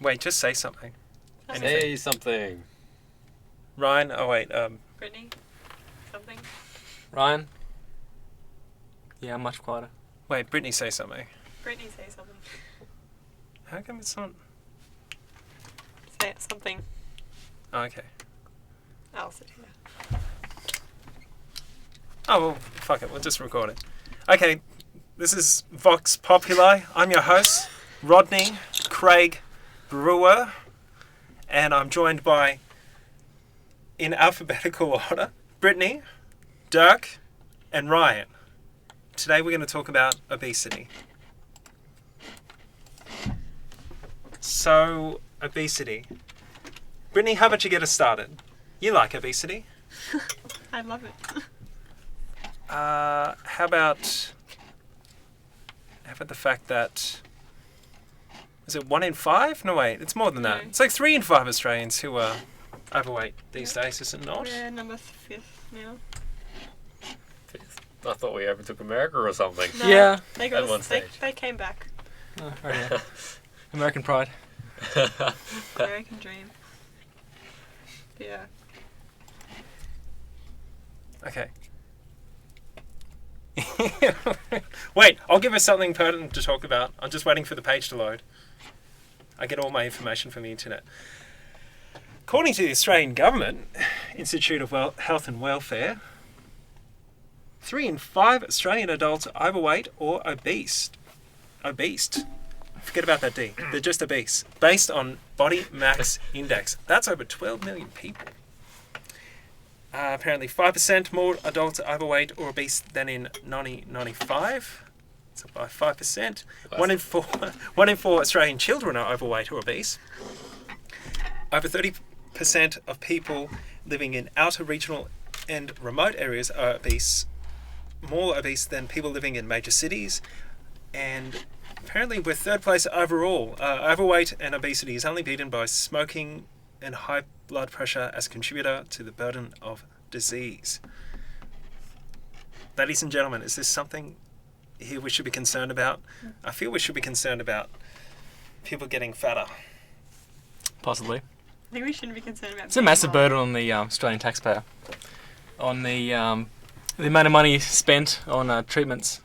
Wait, just say something. Say something. Ryan, Brittany? Something? Ryan? Yeah, I'm much quieter. Wait, Brittany, say something. Brittany, say something. How come it's not... Say something. Oh, okay. I'll sit here. Oh, well, fuck it. We'll just record it. Okay, this is Vox Populi. I'm your host, Rodney Craig Brewer, and I'm joined by, in alphabetical order, Brittany, Dirk, and Ryan. Today we're going to talk about obesity. So, obesity. Brittany, how about you get us started? You like obesity? I love it. How about the fact that... Is it 1 in 5? No, wait, it's more than that. No. It's like 3 in 5 Australians who are overweight these days, is it not? We're number 5th now. I thought we overtook America or something. No, Yeah. They got At one us, stage. they came back. Oh, right, yeah. American pride. American dream. Yeah. Okay. Wait, I'll give us something pertinent to talk about. I'm just waiting for the page to load. I get all my information from the internet. According to the Australian Government Institute of Health and Welfare, 3 in 5 Australian adults are overweight or obese. Obese. Forget about that D. They're just obese. Based on body mass index. That's over 12 million people. Apparently 5% more adults are overweight or obese than in 1995. So by 5%. Wow. 1 in 4 Australian children are overweight or obese. Over 30% of people living in outer regional and remote areas are obese, more obese than people living in major cities. And apparently we're third place overall. Overweight and obesity is only beaten by smoking and high blood pressure as a contributor to the burden of disease. Ladies and gentlemen, is this something here we should be concerned about? I feel we should be concerned about people getting fatter. Possibly. I think we shouldn't be concerned about It's a massive burden on the Australian taxpayer. On the amount of money spent on treatments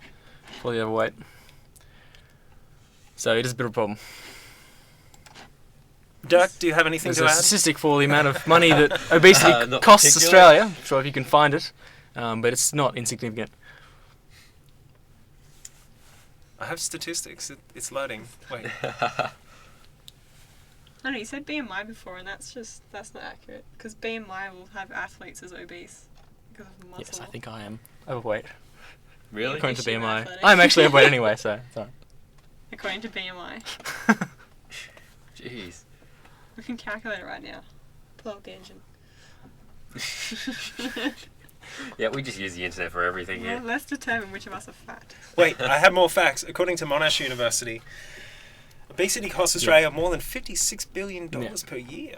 for the overweight. So it is a bit of a problem. Dirk, do you have anything There's to a add? statistic for the amount of money that obesity Not costs particularly. Australia. I'm sure if you can find it, but it's not insignificant. I have statistics. It's loading. Wait. I don't know, you said BMI before, and that's not accurate. Because BMI will have athletes as obese because of muscle. Yes, I think I am overweight. Really? According to Yes, you're BMI. athletic. I'm actually overweight anyway, so it's alright. According to BMI. Jeez. We can calculate it right now. Pull up the engine. Yeah, we just use the internet for everything Well, here. let's determine which of us are fat. Wait, I have more facts. According to Monash University, obesity costs Australia more than $56 billion per year.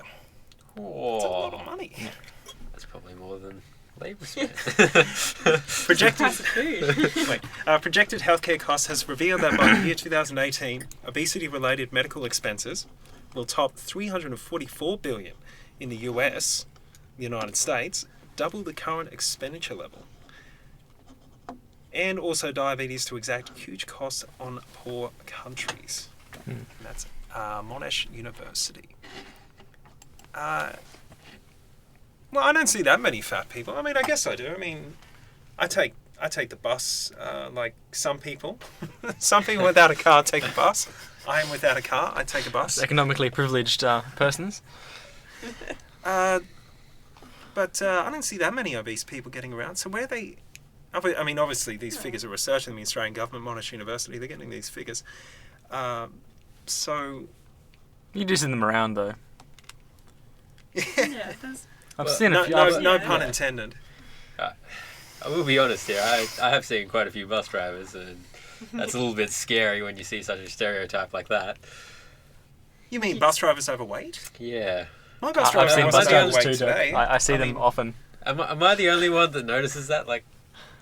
That's a lot of money. That's probably more than Labour spent. Projected, Price of food. projected healthcare costs has revealed that by the year 2018, obesity-related medical expenses will top $344 billion in the US, the United States, double the current expenditure level. And also diabetes to exact huge costs on poor countries. And that's Monash University. Well, I don't see that many fat people. I mean, I guess I do. I mean, I take the bus like some people. Some people without a car take the bus. I am without a car. I take a bus. Economically privileged persons. But I don't see that many obese people getting around. So where are they... I mean, obviously, these figures are researched in the Australian government, Monash University. They're getting these figures. So... You do see them around, though. Yeah, it does. I've Well, seen a few. no Yeah. pun intended. I will be honest here. I have seen quite a few bus drivers, and that's a little bit scary when you see such a stereotype like that. You mean bus drivers overweight? Yeah. My bus I've driver seen wasn't bus drivers overweight too, Dirk. today. I see them mean, often. Am I the only one that notices that? Like,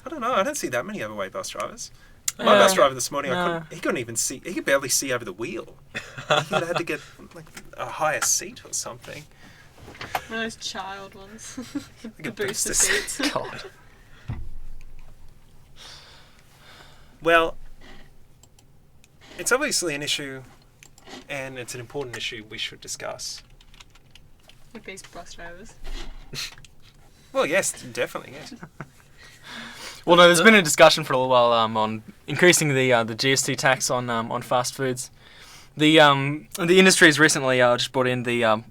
I don't know. I don't see that many overweight bus drivers. My bus driver this morning, No. he couldn't even see. He could barely see over the wheel. He had to get like a higher seat or something. One of those child ones. Like The a booster booster seats. God. Well, it's obviously an issue, and it's an important issue we should discuss. Obese bus drivers. Well, yes, definitely, yes. Well, no, there's been a discussion for a little while on increasing the GST tax on fast foods. The industry has recently just brought in the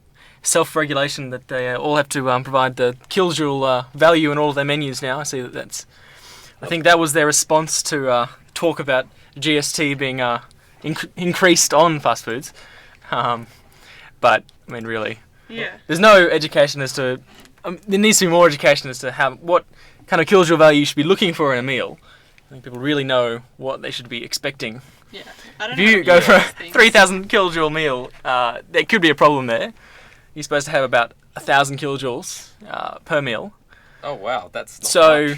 self-regulation that they all have to provide the kilojoule value in all of their menus now. I see that's. I think that was their response to talk about GST being increased on fast foods. But I mean, really, Yeah. there's no education as to. There needs to be more education as to what kind of kilojoule value you should be looking for in a meal. I think people really know what they should be expecting. Yeah. I don't If know you how to go use for a those things. 3,000 kilojoule meal, there could be a problem there. You're supposed to have about 1,000 kilojoules per meal. Oh wow, that's not So, much.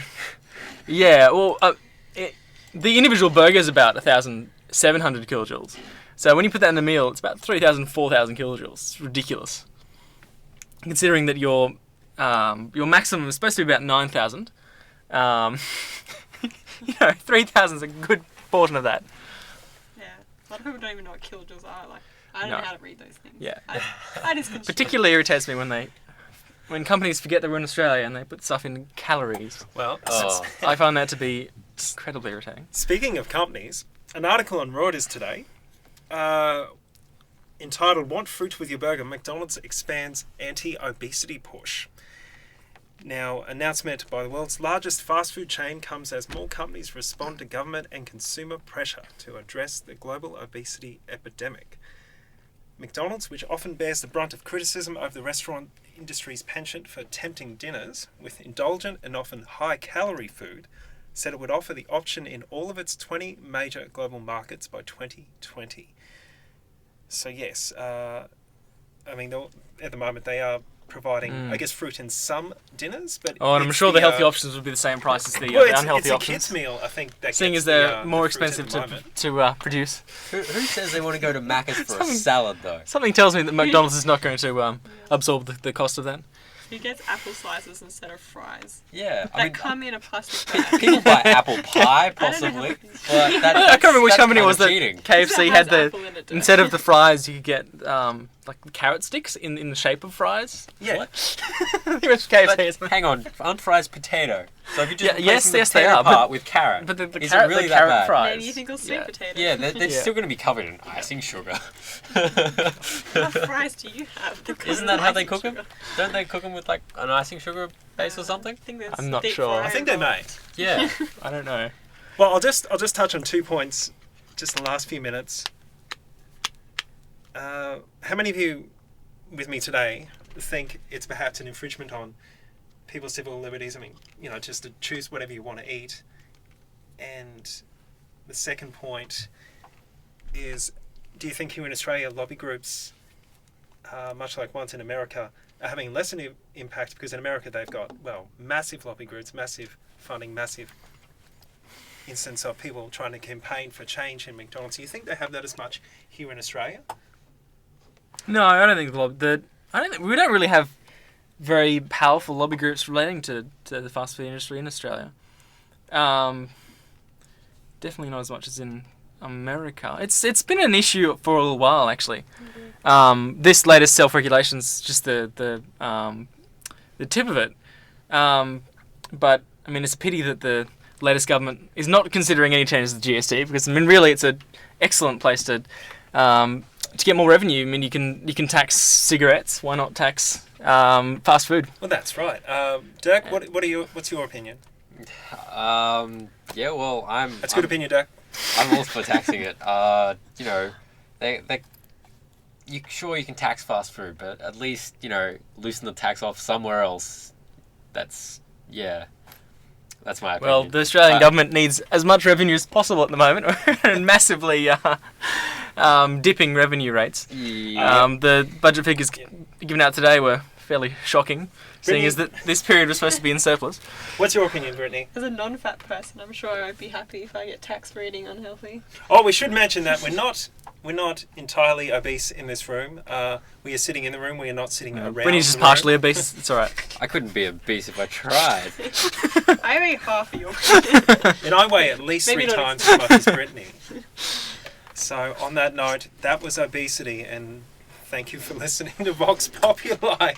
yeah, well, the individual burger is about 1,700 kilojoules. So when you put that in a meal, it's about 3,000, 4,000 kilojoules. It's ridiculous. Considering that your maximum is supposed to be about 9,000. 3,000 is a good portion of that. Yeah. A lot of people don't even know what kilojoules are. Like, I don't No. know how to read those things. Yeah. I just consume. Particularly irritates me when companies forget that we're in Australia and they put stuff in calories. Well, Oh. I find that to be incredibly irritating. speaking of companies, an article on Reuters today entitled "Want Fruit with Your Burger? McDonald's expands anti-obesity push." Now, announcement by the world's largest fast food chain comes as more companies respond to government and consumer pressure to address the global obesity epidemic. McDonald's, which often bears the brunt of criticism over the restaurant industry's penchant for tempting dinners with indulgent and often high-calorie food, said it would offer the option in all of its 20 major global markets by 2020. So yes, I mean, at the moment they are providing, I guess, fruit in some dinners, but Oh, and I'm it's sure the healthy options would be the same price as the unhealthy it's a options. kids meal, I think. That Seeing gets as they're the more fruit at expensive the moment. to produce. Who says they want to go to Macca's for a Something- salad though? Something tells me that McDonald's is not going to absorb the cost of that. Who gets apple slices instead of fries? Yeah, That I mean, come in a plastic bag. people buy apple pie I don't know possibly. how But that, I can't remember which that's company kind was of that cheating. KFC That had has apple in it, doesn't instead it? of the fries you could get like carrot sticks in the shape of fries. Yeah. What? I think it was KFC. But isn't it? hang on, aren't fries potato? So if you just Yeah, replace yes, the yes, they potato are, but- part with carrot, But the is carrot, it really the that carrot bad? fries. Maybe you think it'll sweet yeah. potato. Yeah, they're Yeah. still going to be covered in icing sugar. What fries do you have? that Isn't come that how with they icing cook them? sugar? Don't they cook them with like an icing sugar base or something? I think that's I'm not deep sure. fried I think they or- may. Yeah. I don't know. Well, I'll just touch on 2 points, just the last few minutes. How many of you with me today think it's perhaps an infringement on people's civil liberties? I mean, just to choose whatever you want to eat. And the second point is, do you think here in Australia lobby groups, much like once in America, are having less an impact? Because in America they've got, massive lobby groups, massive funding, massive instance of people trying to campaign for change in McDonald's. Do you think they have that as much here in Australia? No, I don't think we don't really have very powerful lobby groups relating to the fast food industry in Australia. Definitely not as much as in America. It's been an issue for a little while actually. This latest self-regulation's just the tip of it. But I mean, it's a pity that the latest government is not considering any changes to the GST, because I mean, really, it's an excellent place to get more revenue. I mean, you can tax cigarettes. Why not tax fast food? Well, that's right. Dirk, what's your opinion? Yeah, well, That's a good opinion, Dirk. I'm all for taxing it. You can tax fast food, but at least, loosen the tax off somewhere else. That's my opinion. Well, the Australian government needs as much revenue as possible at the moment, and massively dipping revenue rates. Yeah. The budget figures given out today were fairly shocking, seeing Brittany- as that this period was supposed to be in surplus. What's your opinion, Brittany? As a non-fat person, I'm sure I would be happy if I get taxed for eating unhealthy. Oh, we should mention that we're not entirely obese in this room. We are sitting in the room. We are not sitting around. Brittany's just the room. partially obese. It's all right. I couldn't be obese if I tried. I weigh half of your And I weigh at least Maybe 3 not times as much as Brittany. So on that note, that was obesity, and thank you for listening to Vox Populi.